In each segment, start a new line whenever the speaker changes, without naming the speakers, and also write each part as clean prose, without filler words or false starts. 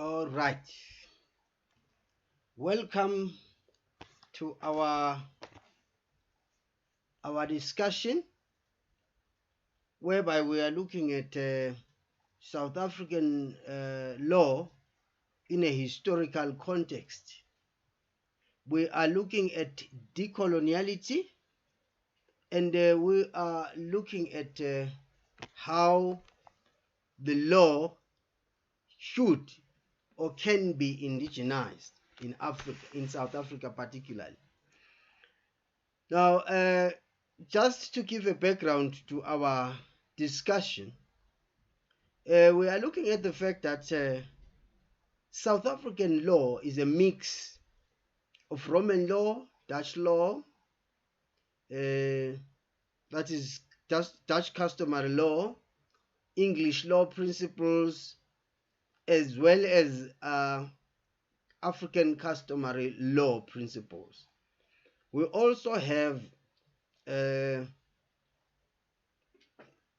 All right. Welcome to our discussion, whereby we are looking at South African law in a historical context. We are looking at decoloniality, and we are looking at how the law should or can be indigenized in Africa, in South Africa particularly. Now, just to give a background to our discussion, we are looking at the fact that South African law is a mix of Roman law, Dutch law, that is Dutch customary law, English law principles, as well as African customary law principles. We also have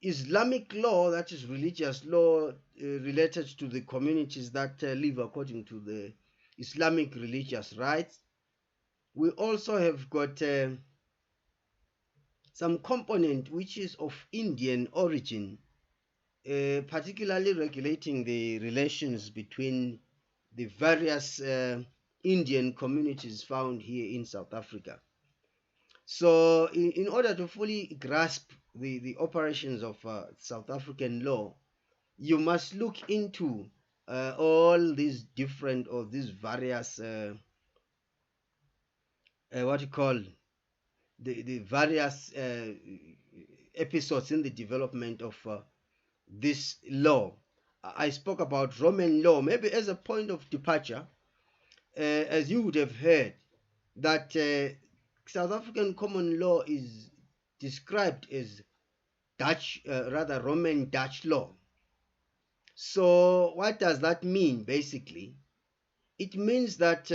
Islamic law, that is religious law related to the communities that live according to the Islamic religious rites. We also have got some component which is of Indian origin, particularly regulating the relations between the various Indian communities found here in South Africa. So in order to fully grasp the operations of South African law, you must look into all these different or these various what you call the various episodes in the development of this law. I spoke about Roman law, maybe as a point of departure, as you would have heard that South African common law is described as Roman Dutch law. So what does that mean basically? It means that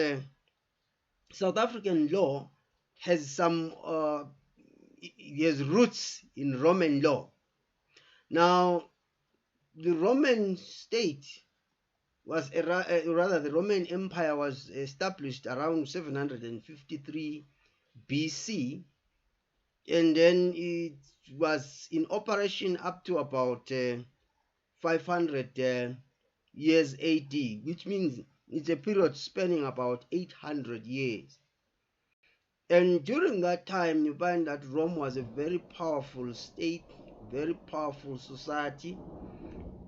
South African law has some has roots in Roman law. Now, the Roman state was rather the Roman Empire was established around 753 BC, and then it was in operation up to about 500 years AD, which means it's a period spanning about 800 years. And during that time, you find that Rome was a very powerful state, very powerful society.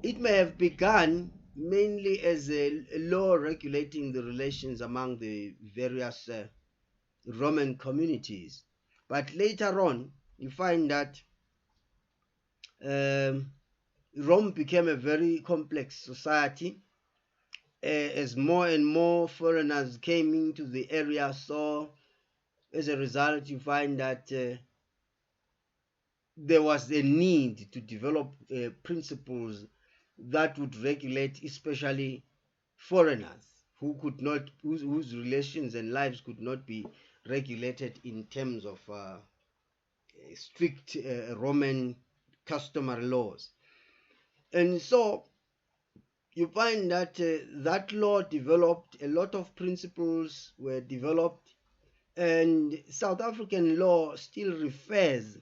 It may have begun mainly as a law regulating the relations among the various Roman communities. But later on, you find that Rome became a very complex society as more and more foreigners came into the area. So as a result, you find that there was a need to develop principles that would regulate especially foreigners who could not, whose relations and lives could not be regulated in terms of strict Roman customary laws. And so you find that that law developed, a lot of principles were developed, and South African law still refers,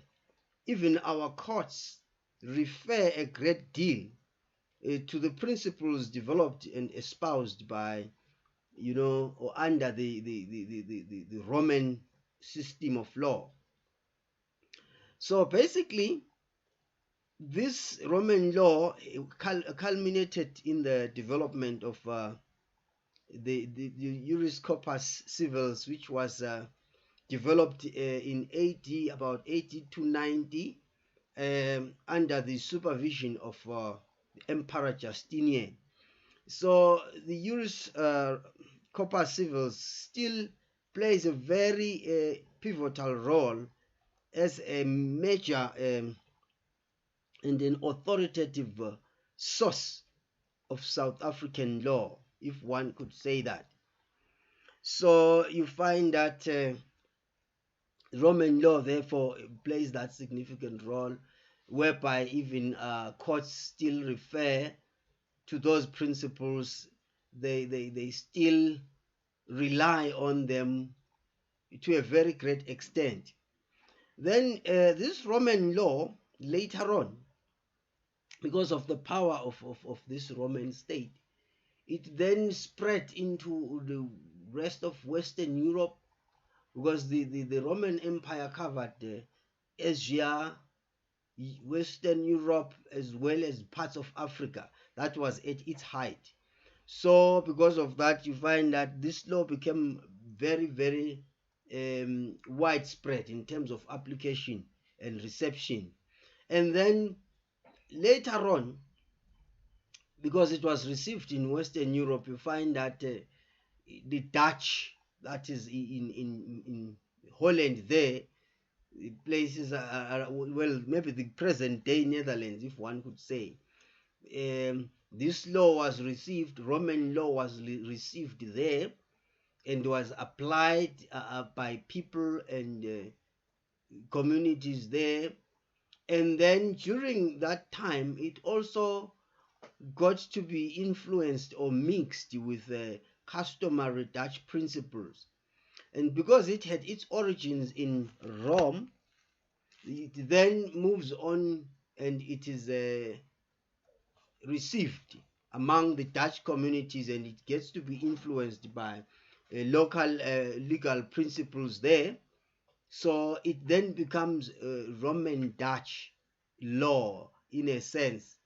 even our courts refer a great deal to the principles developed and espoused by, you know, or under the Roman system of law. So basically, this Roman law culminated in the development of the Juris Corpus Civilis, which was developed in AD, about 80 to 90, under the supervision of Emperor Justinian. So the Juris Corpus Civilis still plays a very pivotal role as a major and an authoritative source of South African law, if one could say that. So you find that Roman law therefore plays that significant role, whereby even courts still refer to those principles they still rely on them to a very great extent. Then this Roman law later on, because of the power of this Roman state, it then spread into the rest of Western Europe, because the Roman Empire covered Asia, Western Europe, as well as parts of Africa. That was at its height. So because of that, you find that this law became very, very widespread in terms of application and reception. And then later on, because it was received in Western Europe, you find that the Dutch, that is in Holland there, places well, maybe the present day Netherlands, if one could say, this law was received, Roman law was received there, and was applied by people and communities there. And then during that time, it also got to be influenced or mixed with customary Dutch principles. And because it had its origins in Rome, it then moves on and it is received among the Dutch communities, and it gets to be influenced by local legal principles there. So it then becomes Roman Dutch law in a sense.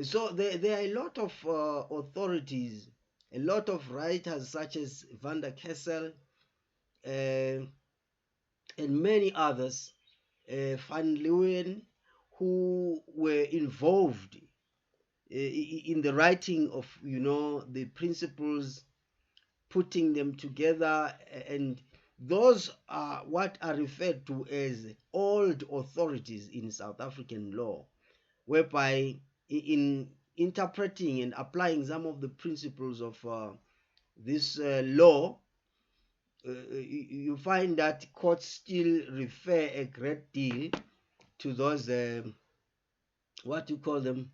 So there are a lot of authorities, a lot of writers such as Van der Kessel and many others, Van Leeuwen, who were involved in the writing of, the principles, putting them together, and those are what are referred to as old authorities in South African law, whereby in interpreting and applying some of the principles of this law, you find that courts still refer a great deal to those what you call them,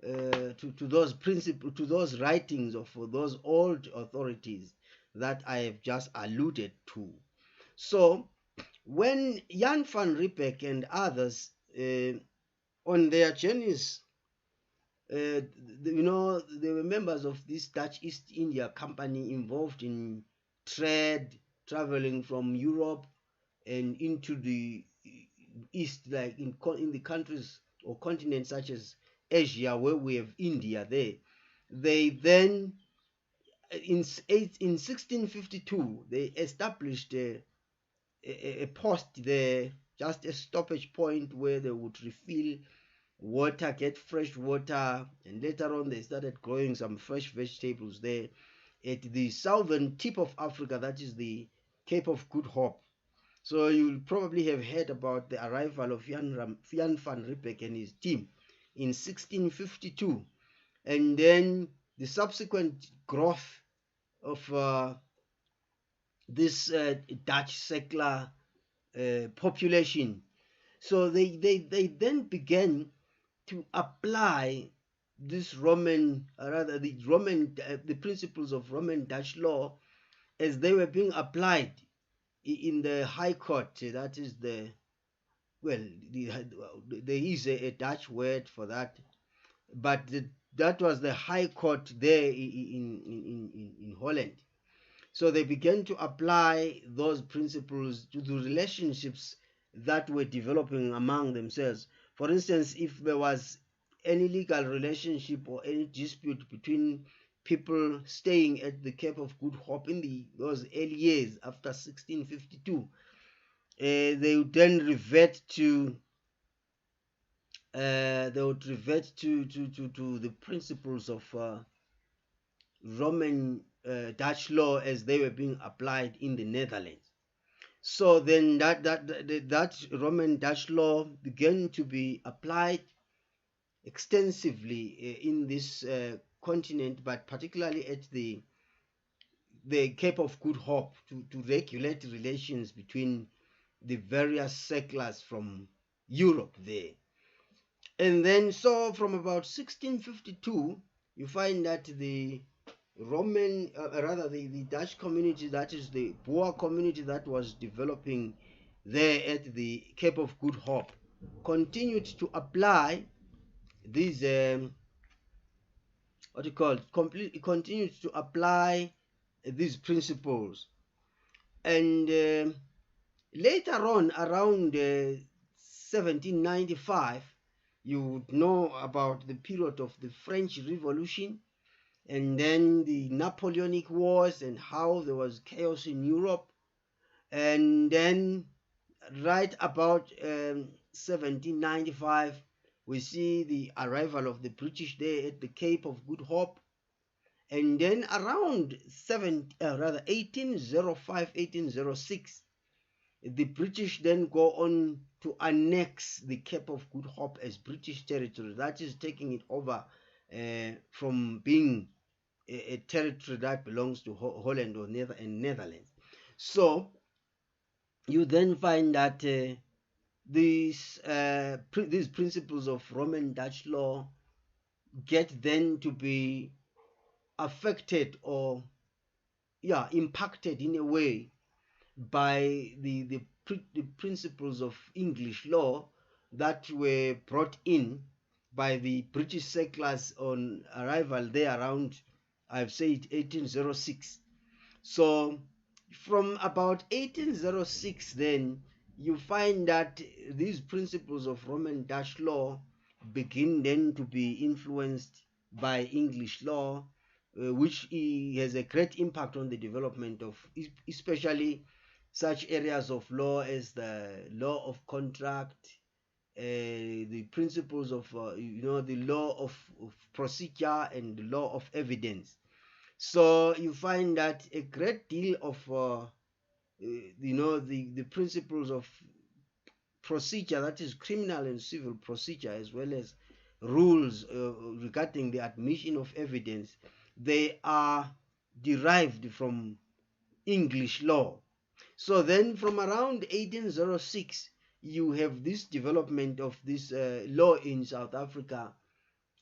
to those principles, to those writings of those old authorities that I have just alluded to. So when Jan van Riebeeck and others on their journeys, they were members of this Dutch East India Company involved in trade, traveling from Europe and into the East, like in the countries or continents such as Asia, where we have India there. They then, in 1652, they established a post there, just a stoppage point where they would refill water, get fresh water, and later on they started growing some fresh vegetables there at the southern tip of Africa, that is the Cape of Good Hope. So you'll probably have heard about the arrival of Jan van Riebeeck and his team in 1652, and then the subsequent growth of this Dutch settler population. So they then began to apply this the principles of Roman Dutch law as they were being applied in the High Court. That is there is a Dutch word for that, but that was the High Court there in Holland. So they began to apply those principles to the relationships that were developing among themselves. For instance, if there was any legal relationship or any dispute between people staying at the Cape of Good Hope in those early years after 1652, they would then revert to the principles of Roman Dutch law as they were being applied in the Netherlands. So then that Roman Dutch law began to be applied extensively in this continent, but particularly at the Cape of Good Hope, to regulate relations between the various settlers from Europe there. And then so from about 1652, you find that the Roman, rather the Dutch community, that is the Boer community that was developing there at the Cape of Good Hope, continued to apply these what you call completely continued to apply these principles. And later on, around 1795, you would know about the period of the French Revolution, and then the Napoleonic Wars, and how there was chaos in Europe. And then right about 1795, we see the arrival of the British there at the Cape of Good Hope. And then around 1805, 1806, the British then go on to annex the Cape of Good Hope as British territory. That is taking it over from being a territory that belongs to Holland or Netherlands. So you then find that these principles of Roman Dutch law get then to be affected or impacted in a way by the principles of English law that were brought in by the British settlers on arrival there around, I've said, 1806. So from about 1806, then you find that these principles of Roman Dutch law begin then to be influenced by English law, which has a great impact on the development of especially such areas of law as the law of contract, the principles of the law of procedure and the law of evidence. So you find that a great deal of the principles of procedure, that is criminal and civil procedure, as well as rules regarding the admission of evidence, they are derived from English law. So then from around 1806, you have this development of this law in South Africa.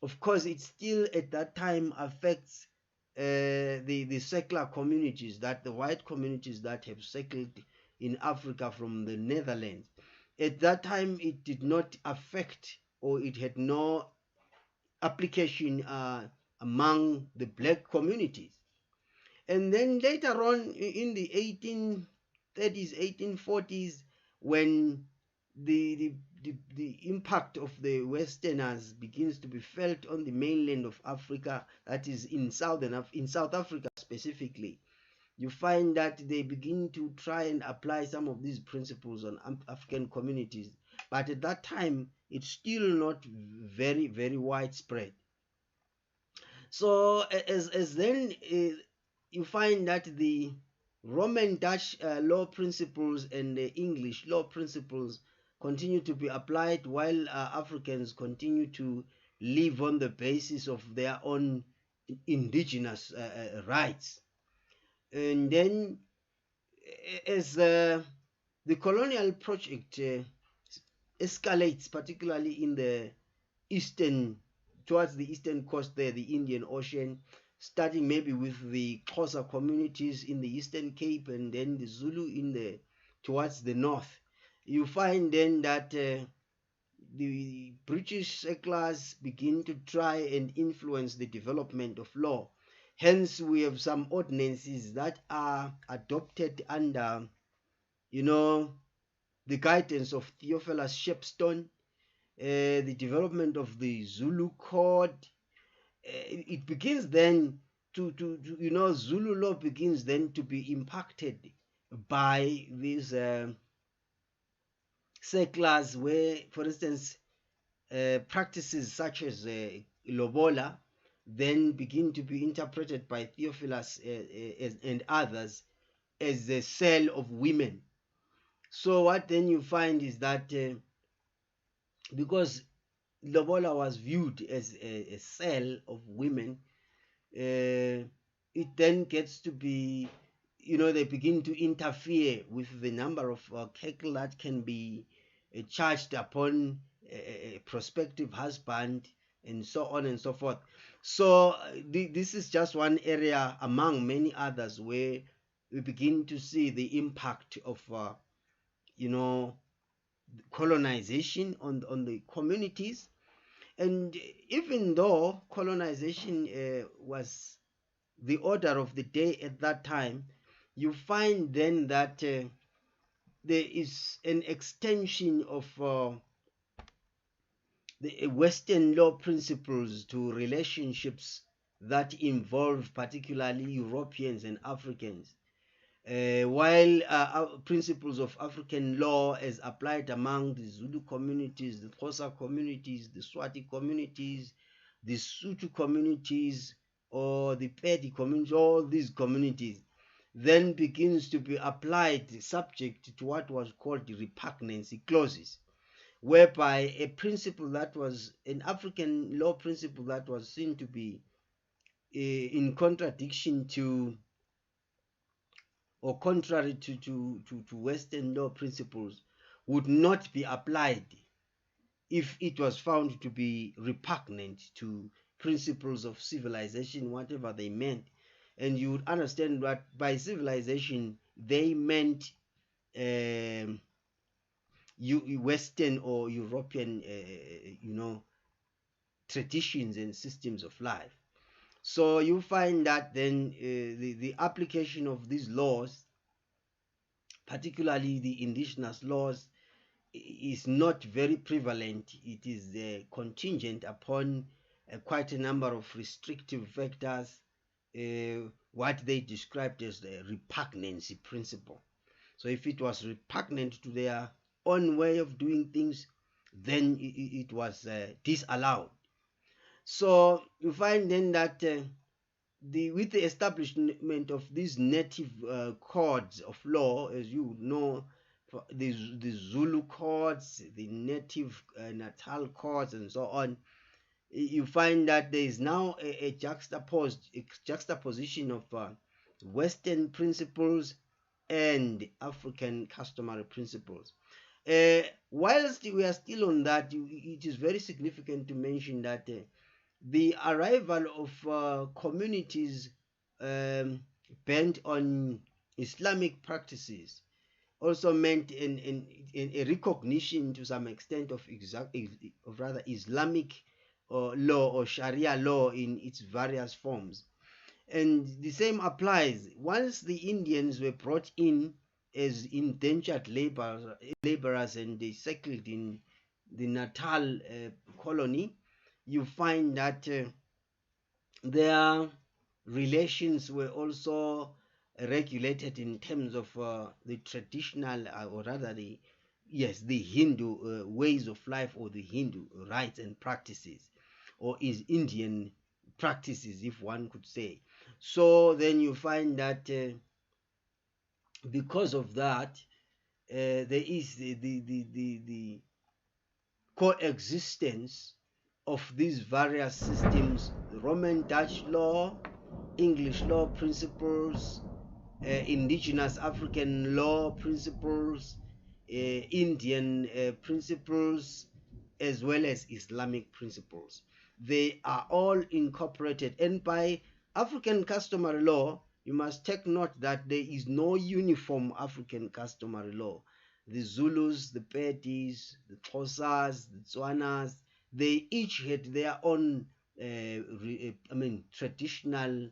Of course, it still at that time affects the settler communities, that the white communities that have settled in Africa from the Netherlands. At that time, it did not affect, or it had no application among the black communities. And then later on in the 1830s, 1840s, when the impact of the Westerners begins to be felt on the mainland of Africa, that is in South Africa specifically, you find that they begin to try and apply some of these principles on African communities. But at that time, it's still not very, very widespread. So as then you find that the Roman Dutch law principles and the English law principles continue to be applied, while Africans continue to live on the basis of their own indigenous rights. And then as the colonial project escalates, particularly in the towards the eastern coast there, the Indian Ocean, starting maybe with the Xhosa communities in the Eastern Cape, and then the Zulu towards the north, you find then that the British settlers begin to try and influence the development of law. Hence, we have some ordinances that are adopted under, the guidance of Theophilus Shepstone, the development of the Zulu Code. It begins then Zulu law begins then to be impacted by these settlers, where, for instance, practices such as lobola then begin to be interpreted by Theophilus and others as the sale of women. So what then you find is that because lobola was viewed as a sale of women, it then gets to be, they begin to interfere with the number of cattle that can be charged upon a prospective husband and so on and so forth. So this is just one area among many others where we begin to see the impact of you know, colonization on the communities. And even though colonization was the order of the day at that time, you find then that there is an extension of the Western law principles to relationships that involve particularly Europeans and Africans. While principles of African law as applied among the Zulu communities, the Xhosa communities, the Swati communities, the Sotho communities, or the Pedi community, all these communities, then begins to be applied subject to what was called the repugnancy clauses, whereby a principle that was an African law principle that was seen to be in contradiction to or contrary to Western law principles would not be applied if it was found to be repugnant to principles of civilization, whatever they meant. And you would understand that by civilization they meant Western or European, traditions and systems of life. So you find that then the application of these laws, particularly the indigenous laws, is not very prevalent. It is contingent upon quite a number of restrictive factors, what they described as the repugnancy principle. So if it was repugnant to their own way of doing things, then it was disallowed. So you find then that with the establishment of these native codes of law, as you know, the Zulu codes, the native Natal codes, and so on, you find that there is now a juxtaposition of Western principles and African customary principles. Whilst we are still on that, it is very significant to mention that the arrival of communities bent on Islamic practices also meant a recognition to some extent of Islamic law or Sharia law in its various forms. And the same applies. Once the Indians were brought in as indentured laborers and they settled in the Natal colony, you find that their relations were also regulated in terms of the traditional, or rather the Hindu ways of life, or the Hindu rites and practices, or is Indian practices, if one could say. So then you find that because of that, there is the coexistence of these various systems: Roman Dutch law, English law principles, indigenous African law principles, Indian principles, as well as Islamic principles. They are all incorporated. And by African customary law, you must take note that there is no uniform African customary law. The Zulus, the Pedis, the Xhosas, the Tswanas, they each had their own traditional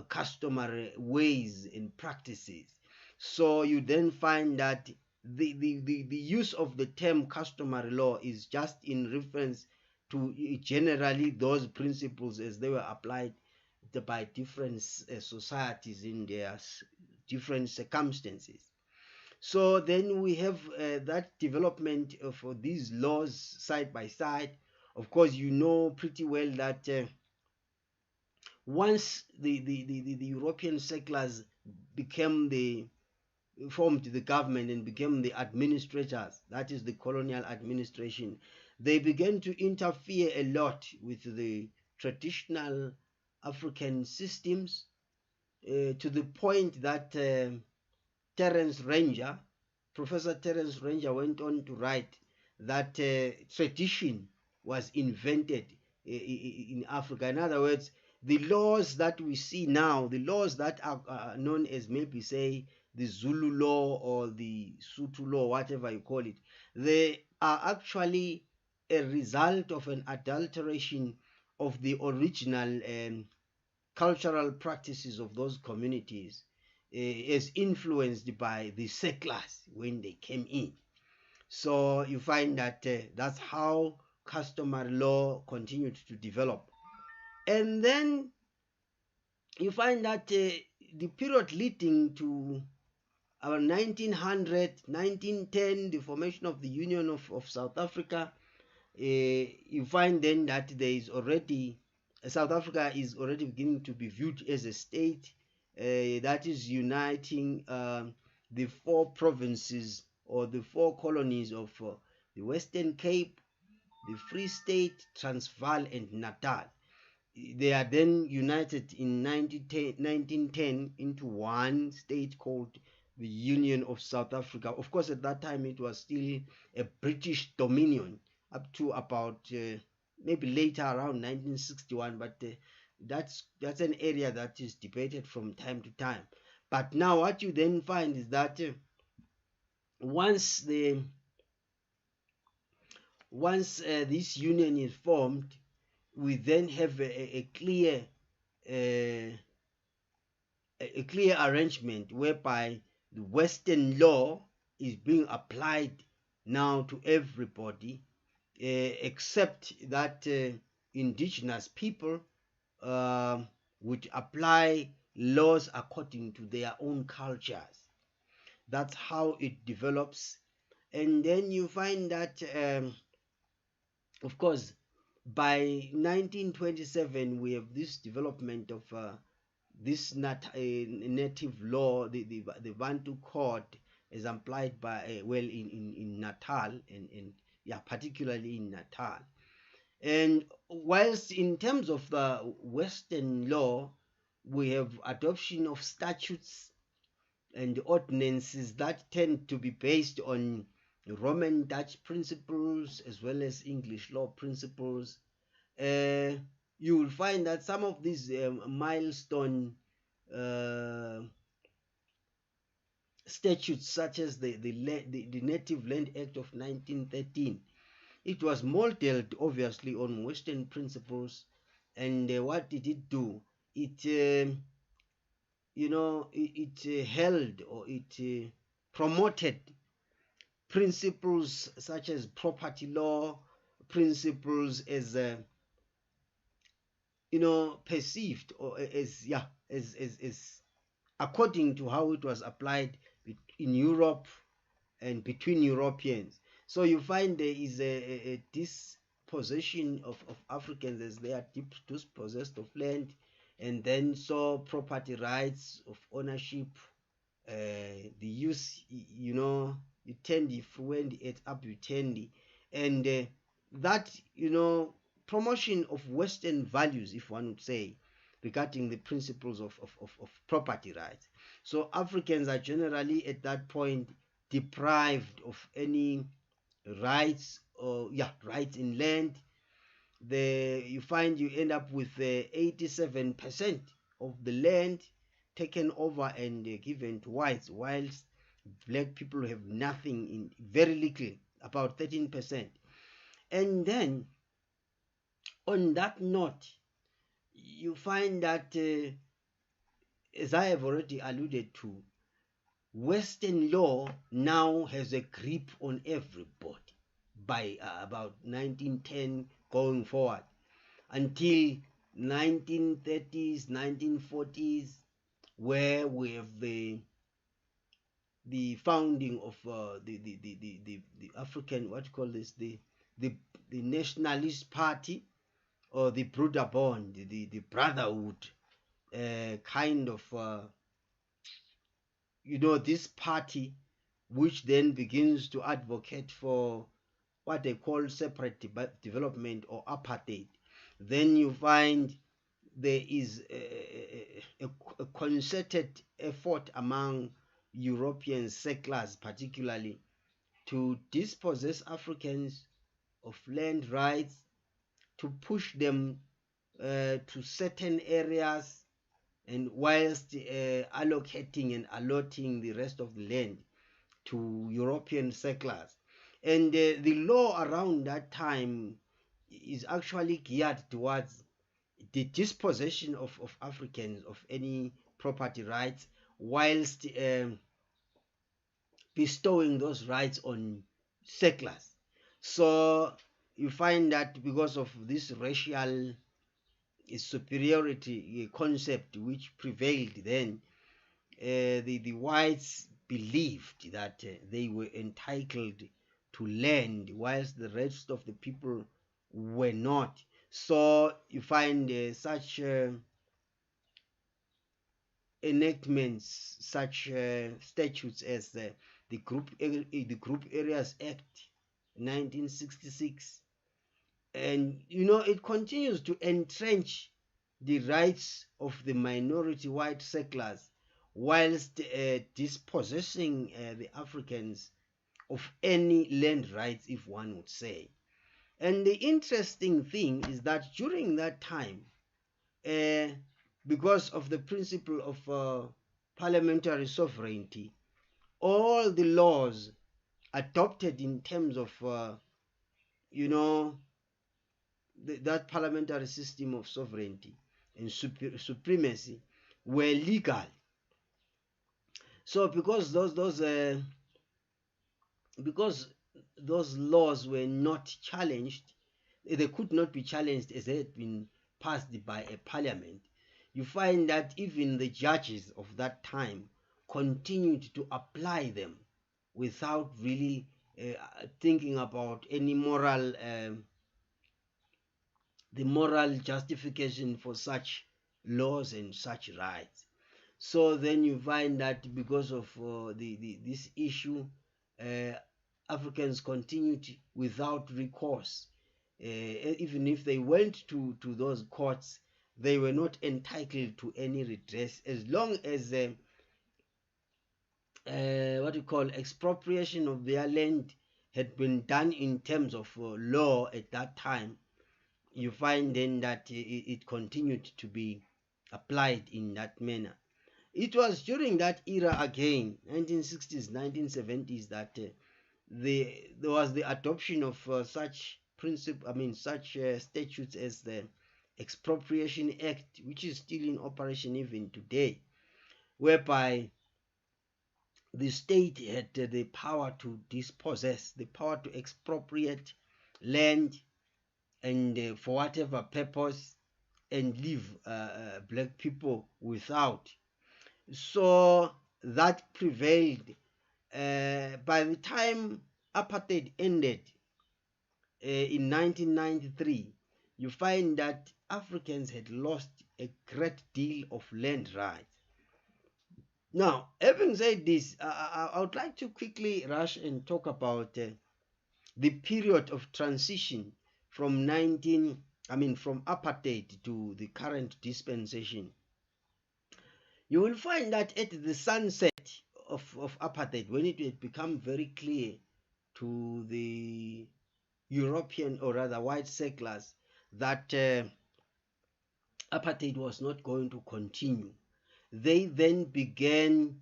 customary ways and practices. So you then find that the use of the term customary law is just in reference to generally those principles as they were applied by different societies in their different circumstances. So then we have that development of these laws side by side. Of course, you know pretty well that once the European settlers formed the government and became the administrators, that is the colonial administration, they began to interfere a lot with the traditional African systems, to the point that Professor Terence Ranger went on to write that tradition was invented in Africa. In other words, the laws that we see now, the laws that are known as, maybe say, the Zulu law or the Sotho law, whatever you call it, they are actually a result of an adulteration of the original cultural practices of those communities, as influenced by the settlers when they came in. So you find that that's how customary law continued to develop. And then you find that the period leading to our 1900, 1910, the formation of the Union of South Africa, you find then that there is already, South Africa is already beginning to be viewed as a state that is uniting the four provinces or the four colonies of the Western Cape, the Free State, Transvaal, and Natal. They are then united in 1910 into one state called the Union of South Africa. Of course, at that time it was still a British dominion up to about maybe later around 1961, but that's an area that is debated from time to time. But now what you then find is that once this union is formed, we then have a clear arrangement whereby the Western law is being applied now to everybody, except that indigenous people would apply laws according to their own cultures. That's how it develops. And then you find that, of course, by 1927, we have this development of this native law, the Bantu Code, is applied by in Natal, and yeah, particularly in Natal. And whilst in terms of the Western law, we have adoption of statutes and ordinances that tend to be based on Roman Dutch principles as well as English law principles. You will find that some of these milestone statutes, such as the Native Land Act of 1913, it was modeled obviously on Western principles. And what did it do? It held, or it promoted principles such as property law, principles as perceived, or as according to how it was applied in Europe and between Europeans. So you find there is a dispossession of Africans as they are dispossessed of land, and then so property rights of ownership, the use, utendi fluent et abutendi, and that promotion of Western values, if one would say, regarding the principles of property rights. So Africans are generally at that point deprived of any rights, or rights in land. You find you end up with 87% of the land taken over and given to whites, whilst black people have nothing, in very little, about 13%. And then on that note, you find that, as I have already alluded to, Western law now has a grip on everybody by about 1910 going forward until 1930s, 1940s, where we have the founding of the African, what you call this, the Nationalist Party, or the Broederbond, the Brotherhood, kind of this party, which then begins to advocate for what they call separate development, or apartheid. Then you find there is a concerted effort among European settlers particularly to dispossess Africans of land rights, to push them to certain areas, and whilst allocating and allotting the rest of the land to European settlers. And the law around that time is actually geared towards the dispossession of Africans of any property rights, whilst bestowing those rights on settlers. So you find that because of this racial superiority concept which prevailed then, the whites believed that they were entitled to land, whilst the rest of the people were not. So you find such enactments, such statutes as the Group Areas Act 1966, and it continues to entrench the rights of the minority white settlers, whilst dispossessing the Africans of any land rights, if one would say. And the interesting thing is that during that time, because of the principle of parliamentary sovereignty, all the laws adopted in terms of that parliamentary system of sovereignty and supremacy were legal. So because those laws were not challenged, they could not be challenged as they had been passed by a parliament, you find that even the judges of that time continued to apply them without really thinking about any the moral justification for such laws and such rights. So then you find that because of this issue, Africans continued without recourse. Even if they went to those courts, they were not entitled to any redress as long as what you call expropriation of their land had been done in terms of law at that time. You find then that it continued to be applied in that manner. It was during that era again, 1960s, 1970s, that there was the adoption of such statutes as the Expropriation Act, which is still in operation even today, whereby the state had the power to dispossess, the power to expropriate land, and for whatever purpose, and leave black people without. So that prevailed. By the time apartheid ended in 1993, you find that Africans had lost a great deal of land rights. Now, having said this, I would like to quickly rush and talk about the period of transition from apartheid to the current dispensation. You will find that at the sunset of apartheid, when it had become very clear to the European, or rather white settlers, that apartheid was not going to continue, they then began,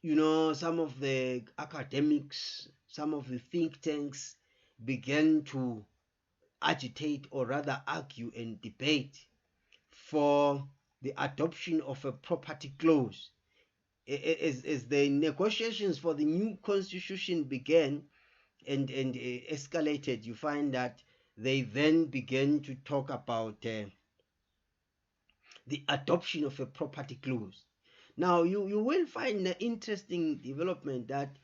some of the academics, some of the think tanks began to agitate, or rather argue and debate, for the adoption of a property clause. As the negotiations for the new constitution began and escalated, you find that they then began to talk about the adoption of a property clause. Now, you will find the interesting development that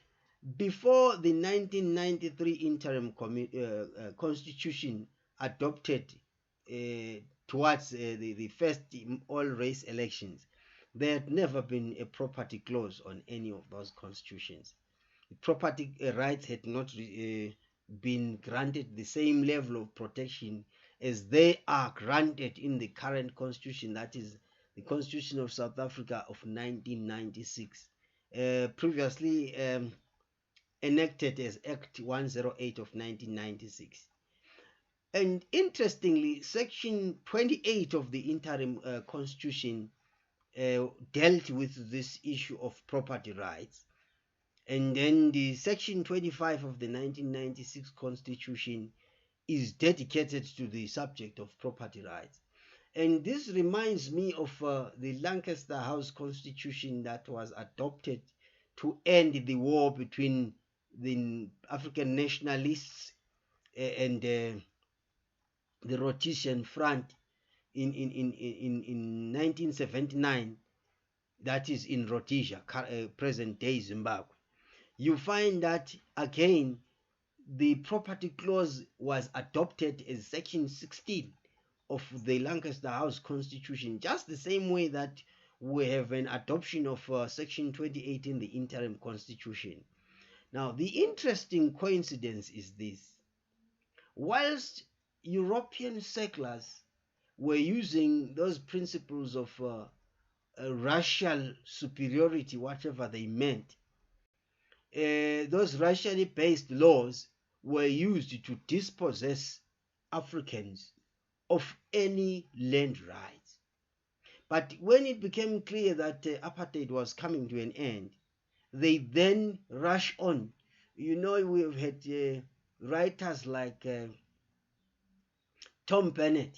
before the 1993 interim constitution adopted towards the first all-race elections, there had never been a property clause on any of those constitutions. The property rights had not been granted the same level of protection as they are granted in the current constitution, that is the Constitution of South Africa of 1996, previously enacted as Act 108 of 1996. And interestingly, Section 28 of the interim constitution dealt with this issue of property rights. And then the Section 25 of the 1996 constitution is dedicated to the subject of property rights. And this reminds me of the Lancaster House Constitution that was adopted to end the war between the African nationalists and the Rhodesian Front in 1979, that is in Rhodesia, present-day Zimbabwe. You find that, again, the property clause was adopted as Section 16 of the Lancaster House Constitution, just the same way that we have an adoption of Section 28 in the interim constitution. Now, the interesting coincidence is this. Whilst European settlers were using those principles of racial superiority, whatever they meant, those racially based laws were used to dispossess Africans of any land rights. But when it became clear that apartheid was coming to an end, they then rush on. You know, we've had writers like Tom Bennett,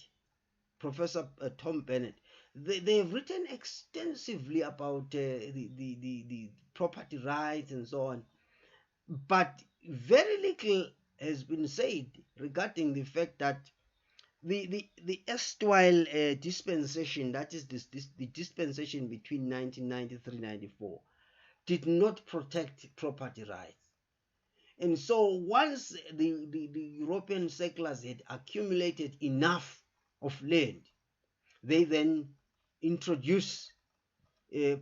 Professor Tom Bennett. They have written extensively about the property rights and so on, but very little has been said regarding the fact that the erstwhile dispensation, that is the dispensation between 1993-94, did not protect property rights. And so once the European settlers had accumulated enough of land, they then introduce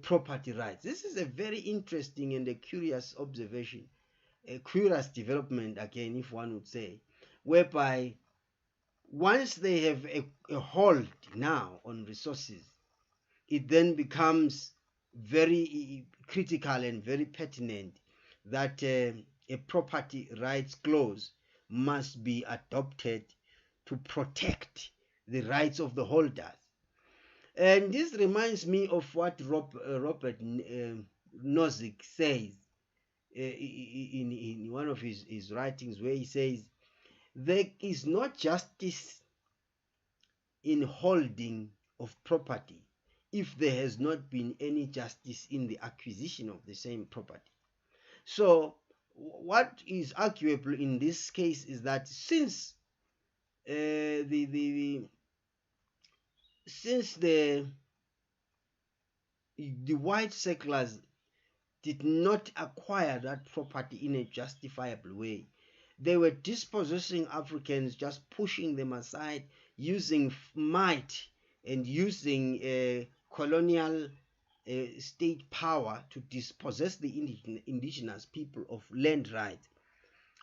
property rights. This is a very interesting and a curious observation, a curious development, again, if one would say, whereby once they have a hold now on resources, it then becomes very critical and very pertinent that a property rights clause must be adopted to protect the rights of the holders. And this reminds me of what Robert Nozick says in one of his writings, where he says, there is no justice in holding of property if there has not been any justice in the acquisition of the same property. So what is arguable in this case is that since the white settlers did not acquire that property in a justifiable way, they were dispossessing Africans, just pushing them aside, using might and using colonial state power to dispossess the indigenous people of land rights.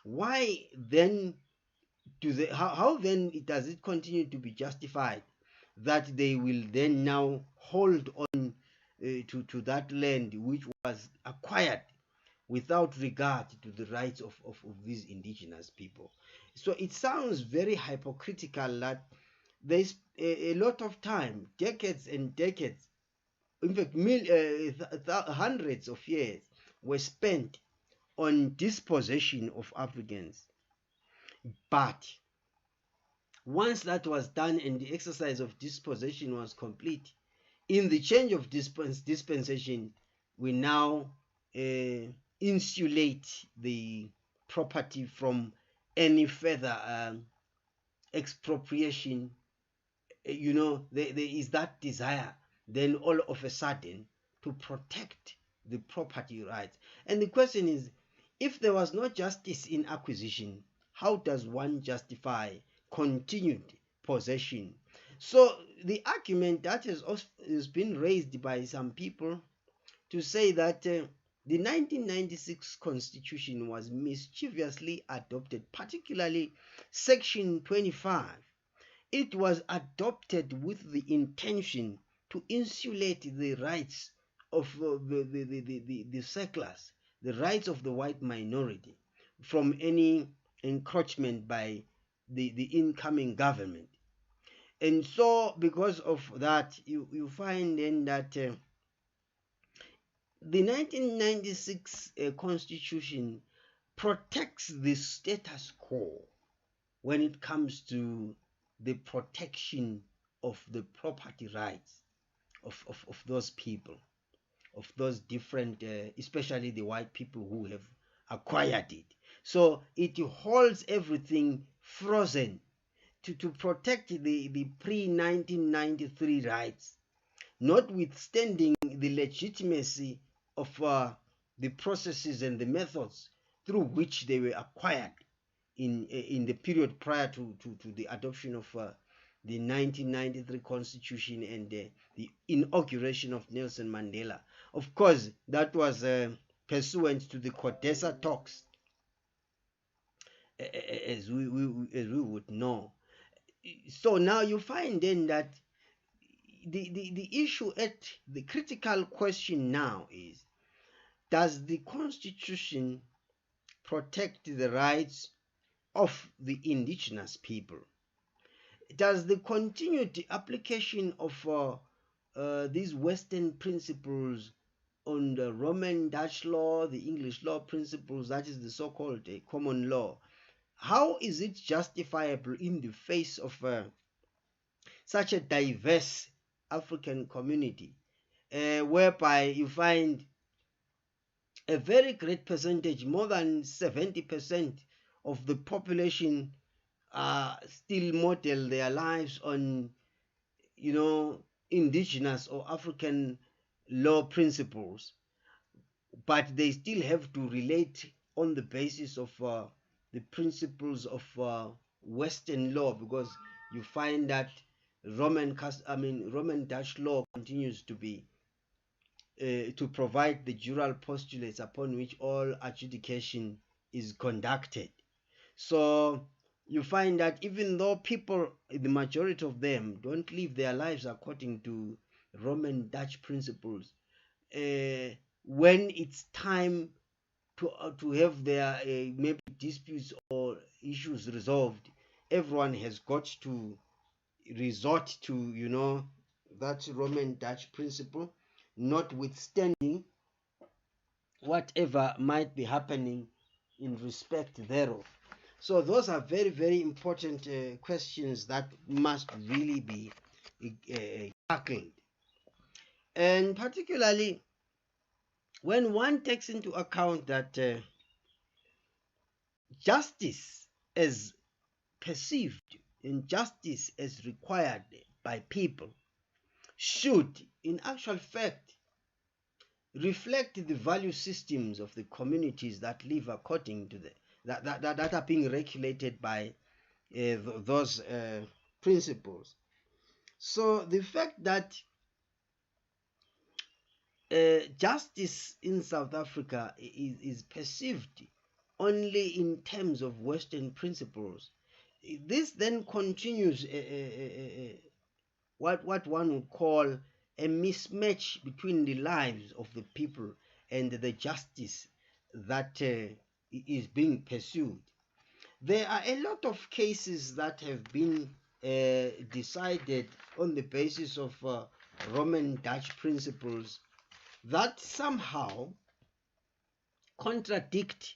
Why then how then does it continue to be justified that they will then now hold on to that land which was acquired without regard to the rights of these indigenous people? So it sounds very hypocritical that there's a lot of time, decades and decades, in fact hundreds of years, were spent on dispossession of Africans. But once that was done and the exercise of dispossession was complete, in the change of dispensation, we now insulate the property from any further expropriation. You know, there is that desire then all of a sudden to protect the property rights. And the question is, if there was no justice in acquisition, how does one justify continued possession? So the argument that has been raised by some people to say that the 1996 constitution was mischievously adopted, particularly section 25. It was adopted with the intention to insulate the rights of the settlers, the rights of the white minority, from any encroachment by the incoming government. And so because of that, you find then that the 1996 constitution protects the status quo when it comes to the protection of the property rights of those people, of those different, especially the white people who have acquired it. So it holds everything frozen to protect the pre-1993 rights, notwithstanding the legitimacy of the processes and the methods through which they were acquired in the period prior to the adoption of the 1993 constitution and the inauguration of Nelson Mandela. Of course, that was pursuant to the Codesa talks, as we would know. So now you find then that the issue at the critical question now is, does the constitution protect the rights of the indigenous people? Does the continued application of these Western principles on the Roman Dutch law, the English law principles, that is the so-called common law, how is it justifiable in the face of such a diverse African community, whereby you find a very great percentage, more than 70% of the population still model their lives on, indigenous or African law principles, but they still have to relate on the basis of the principles of Western law, because you find that Roman Dutch law continues to be to provide the jural postulates upon which all adjudication is conducted. So you find that even though people, the majority of them, don't live their lives according to Roman Dutch principles, when it's time to have their maybe disputes or issues resolved, everyone has got to resort to that Roman Dutch principle, notwithstanding whatever might be happening in respect thereof. So those are very, very important questions that must really be tackled. And particularly when one takes into account that justice as perceived and justice as required by people should, in actual fact, reflect the value systems of the communities that live according to that are being regulated by those principles. So the fact that justice in South Africa is perceived only in terms of Western principles, this then continues what one would call a mismatch between the lives of the people and the justice that is being pursued. There are a lot of cases that have been decided on the basis of Roman Dutch principles that somehow contradict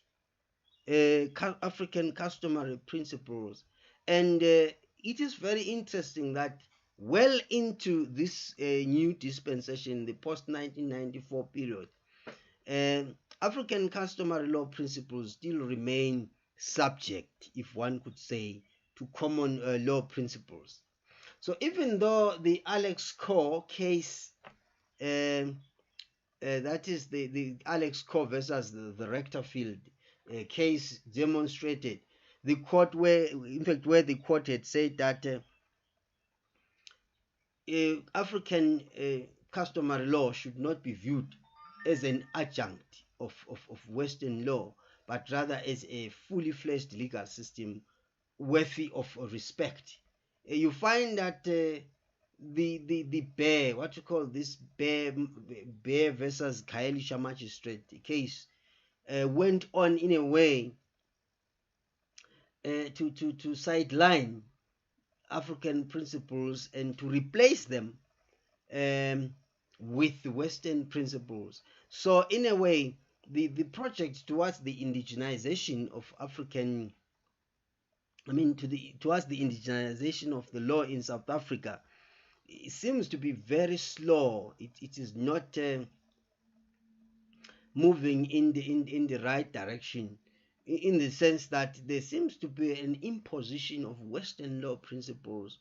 African customary principles. And it is very interesting that well into this new dispensation, the post-1994 period, African customary law principles still remain subject, if one could say, to common law principles. So even though the Alex Core case, that is the Alex Core versus the Rectorfield case, demonstrated the court where the court had said that African customary law should not be viewed as an adjunct of Western law, but rather as a fully fledged legal system worthy of respect. You find that the Bear, what you call this Bear versus Kaelisha magistrate case, went on in a way to sideline African principles and to replace them um, with Western principles. So in a way, the project towards the indigenization of African, towards the indigenization of the law in South Africa, it seems to be very slow. It is not moving in the right direction, in the sense that there seems to be an imposition of Western law principles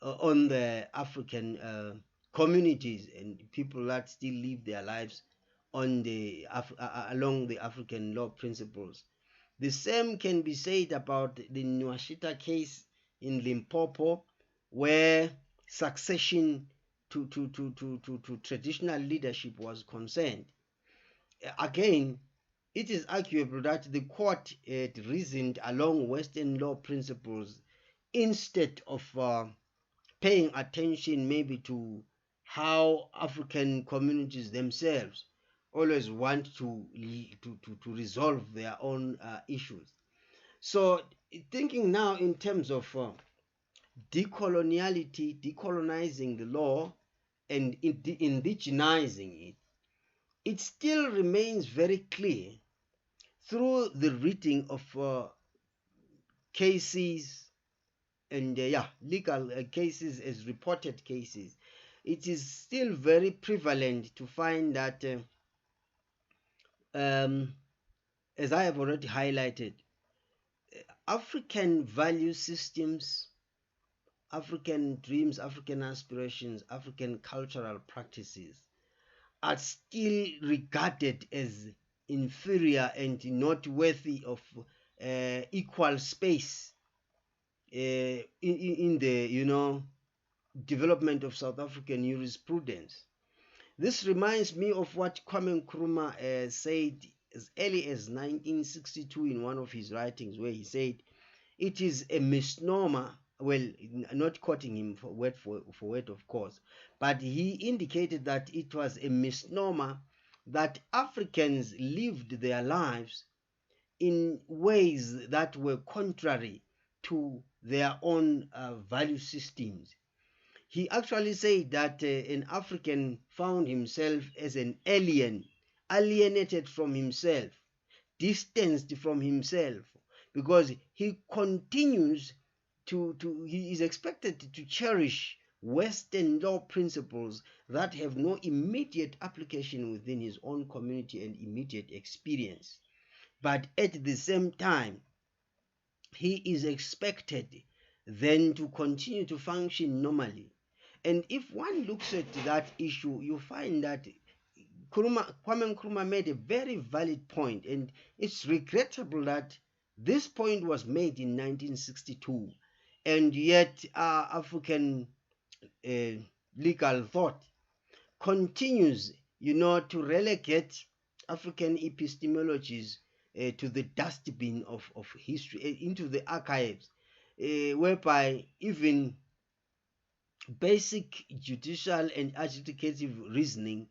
on the African communities and people that still live their lives on the along the African law principles. The same can be said about the Nwashita case in Limpopo, where succession to traditional leadership was concerned. Again, it is arguable that the court had reasoned along Western law principles instead of paying attention maybe to how African communities themselves always want to resolve their own issues. So thinking now in terms of decoloniality, decolonizing the law and indigenizing it, it still remains very clear through the reading of cases and legal cases as reported cases. It is still very prevalent to find that, as I have already highlighted, African value systems, African dreams, African aspirations, African cultural practices are still regarded as inferior and not worthy of equal space in the development of South African jurisprudence. This reminds me of what Kwame Nkrumah said as early as 1962 in one of his writings, where he said, it is a misnomer, well, not quoting him for word, of course, but he indicated that it was a misnomer that Africans lived their lives in ways that were contrary to their own value systems. He actually said that an African found himself as an alien, alienated from himself, distanced from himself, because he continues he is expected to cherish Western law principles that have no immediate application within his own community and immediate experience. But at the same time, he is expected then to continue to function normally. And if one looks at that issue, you find that Kwame Nkrumah made a very valid point, and it's regrettable that this point was made in 1962, and yet African legal thought continues, to relegate African epistemologies to the dustbin of history, into the archives, whereby even basic judicial and adjudicative reasoning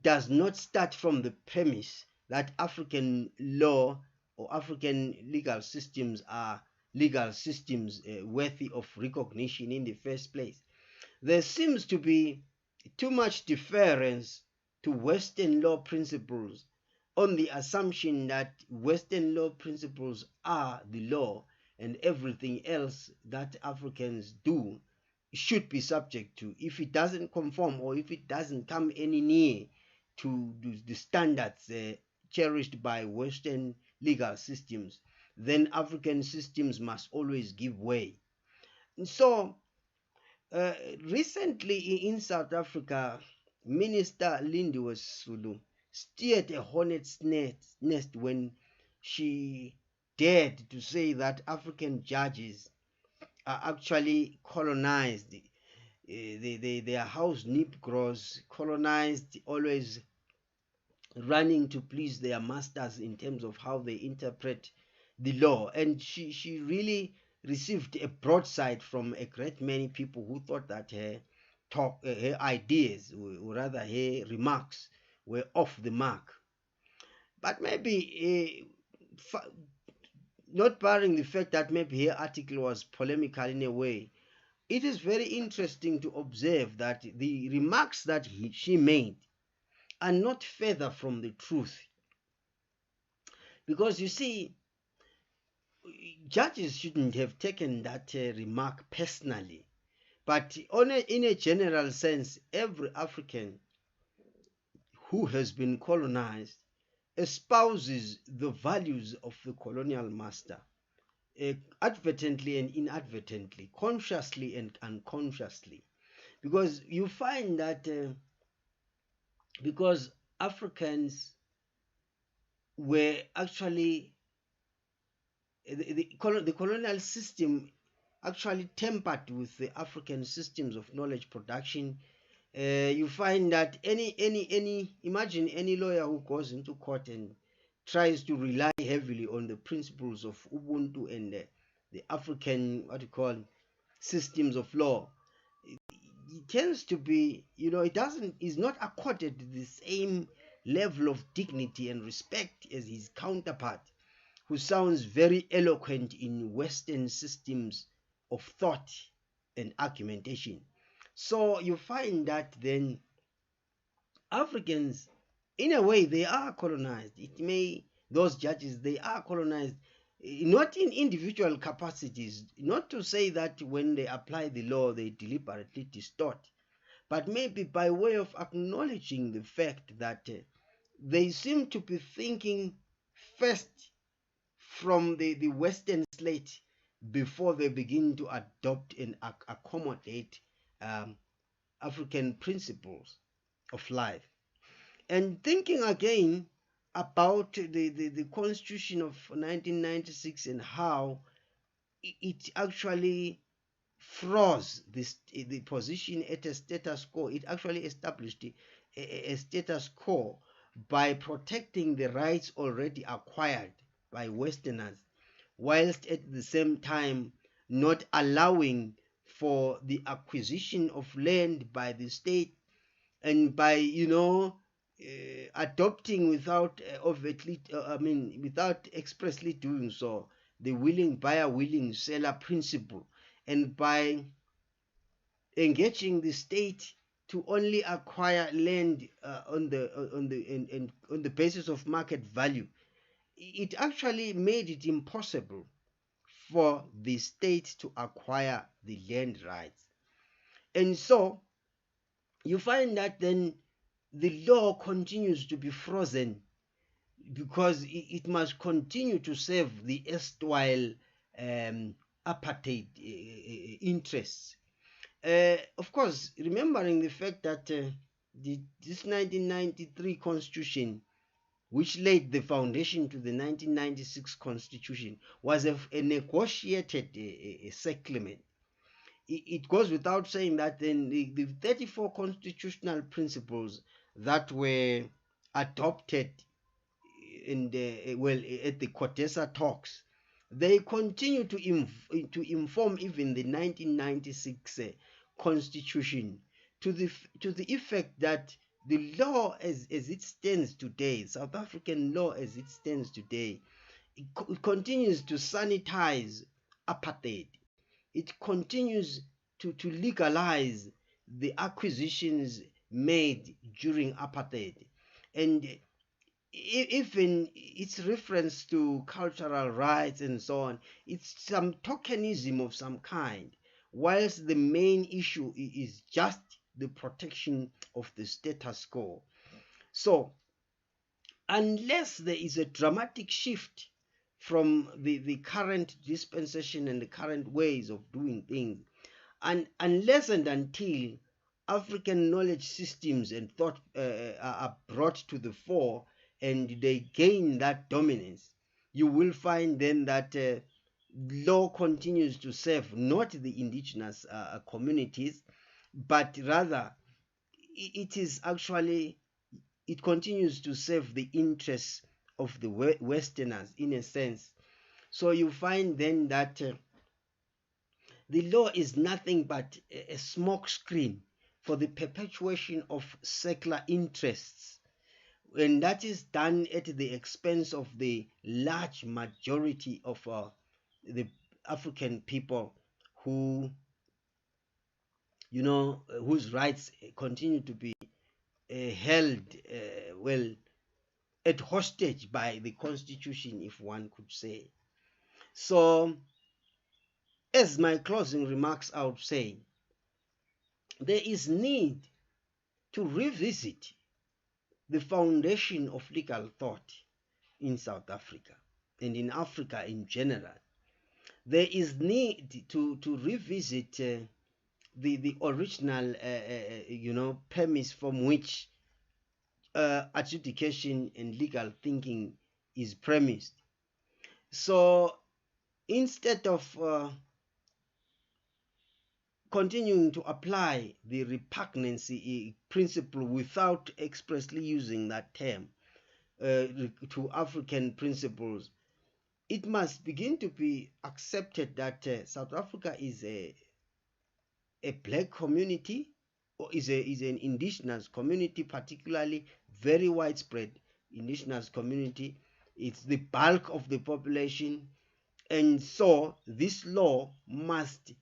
does not start from the premise that African law or African legal systems are legal systems worthy of recognition in the first place. There seems to be too much deference to Western law principles on the assumption that Western law principles are the law and everything else that Africans do should be subject to. If it doesn't conform or if it doesn't come any near to the standards cherished by Western legal systems, then African systems must always give way. And so recently in South Africa, Minister Lindiwe Sisulu steered a hornet's nest when she dared to say that African judges are actually colonized. They are house Negroes, colonized, always running to please their masters in terms of how they interpret the law. And she really received a broadside from a great many people who thought that her ideas, or rather her remarks, were off the mark. But maybe not barring the fact that maybe her article was polemical in a way, it is very interesting to observe that the remarks that she made are not further from the truth. Because you see, judges shouldn't have taken that remark personally. But in a general sense, every African who has been colonized espouses the values of the colonial master, advertently and inadvertently, consciously and unconsciously. Because you find that because Africans were actually, the colonial system actually tempered with the African systems of knowledge production. You find that imagine any lawyer who goes into court and tries to rely heavily on the principles of Ubuntu and the African, what you call, systems of law. It tends to be, is not accorded the same level of dignity and respect as his counterpart, who sounds very eloquent in Western systems of thought and argumentation. So you find that then Africans, in a way, they are colonized. Those judges, they are colonized, not in individual capacities, not to say that when they apply the law, they deliberately distort, but maybe by way of acknowledging the fact that they seem to be thinking first from the Western slate before they begin to adopt and accommodate African principles of life. And thinking again about the Constitution of 1996 and how it actually froze the position at a status quo. It actually established a status quo by protecting the rights already acquired by Westerners, whilst at the same time not allowing for the acquisition of land by the state, and by adopting without without expressly doing so, the willing buyer willing seller principle, and by engaging the state to only acquire land on the basis of market value. It actually made it impossible for the state to acquire the land rights. And so you find that then the law continues to be frozen because it must continue to serve the erstwhile apartheid interests. Of course, remembering the fact that this 1993 constitution, which laid the foundation to the 1996 constitution, was a negotiated settlement. It goes without saying that then the 34 constitutional principles that were adopted in at the CODESA talks, they continue to inform even the 1996 constitution, to the effect that the law as it stands today, South African law as it stands today, it continues to sanitize apartheid. It continues to legalize the acquisitions made during apartheid. And even its reference to cultural rights and so on, it's some tokenism of some kind, whilst the main issue is just the protection of the status quo. So unless there is a dramatic shift from the current dispensation and the current ways of doing things, and unless and until African knowledge systems and thought are brought to the fore and they gain that dominance, you will find then that law continues to serve not the indigenous communities, but rather it continues to serve the interests of the Westerners in a sense. So you find then that the law is nothing but a smoke screen for the perpetuation of secular interests, and that is done at the expense of the large majority of the African people who, whose rights continue to be held well at hostage by the constitution, if one could say. So, as my closing remarks I would say, there is need to revisit the foundation of legal thought in South Africa and in Africa in general. There is need to revisit the original premise from which adjudication and legal thinking is premised. So instead of continuing to apply the repugnancy principle without expressly using that term to African principles, it must begin to be accepted that South Africa is a black community, or is an indigenous community, particularly very widespread indigenous community. It's the bulk of the population, and so this law must,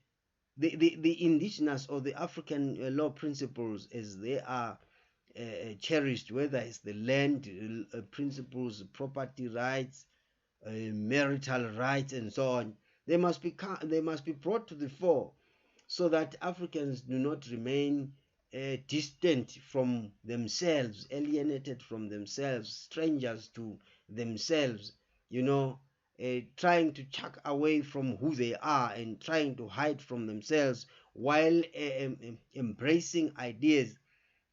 the indigenous or the African law principles as they are cherished, whether it's the land principles, property rights, marital rights, and so on, they must be brought to the fore, so that Africans do not remain distant from themselves, alienated from themselves, strangers to themselves, trying to chuck away from who they are and trying to hide from themselves, while embracing ideas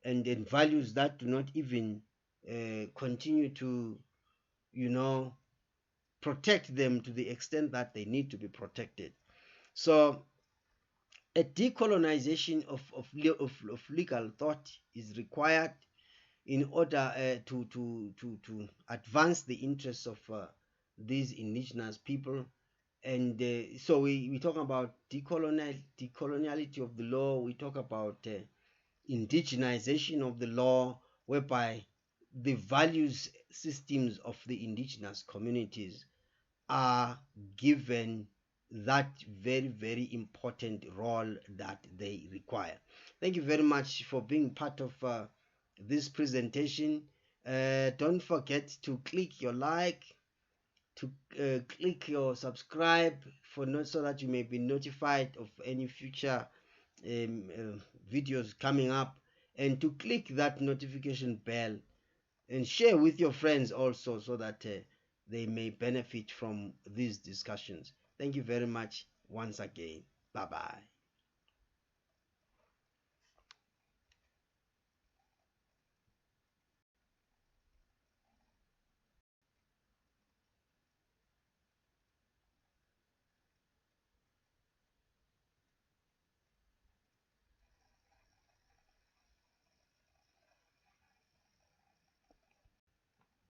and values that do not even continue to, protect them to the extent that they need to be protected. So a decolonization of legal thought is required in order to advance the interests of these indigenous people. And so we talk about decoloniality of the law. We talk about indigenization of the law, whereby the values systems of the indigenous communities are given that very, very important role that they require. Thank you very much for being part of this presentation. Don't forget to click your like, to click your subscribe so that you may be notified of any future videos coming up, and to click that notification bell and share with your friends also, so that they may benefit from these discussions. Thank you very much once again. Bye bye.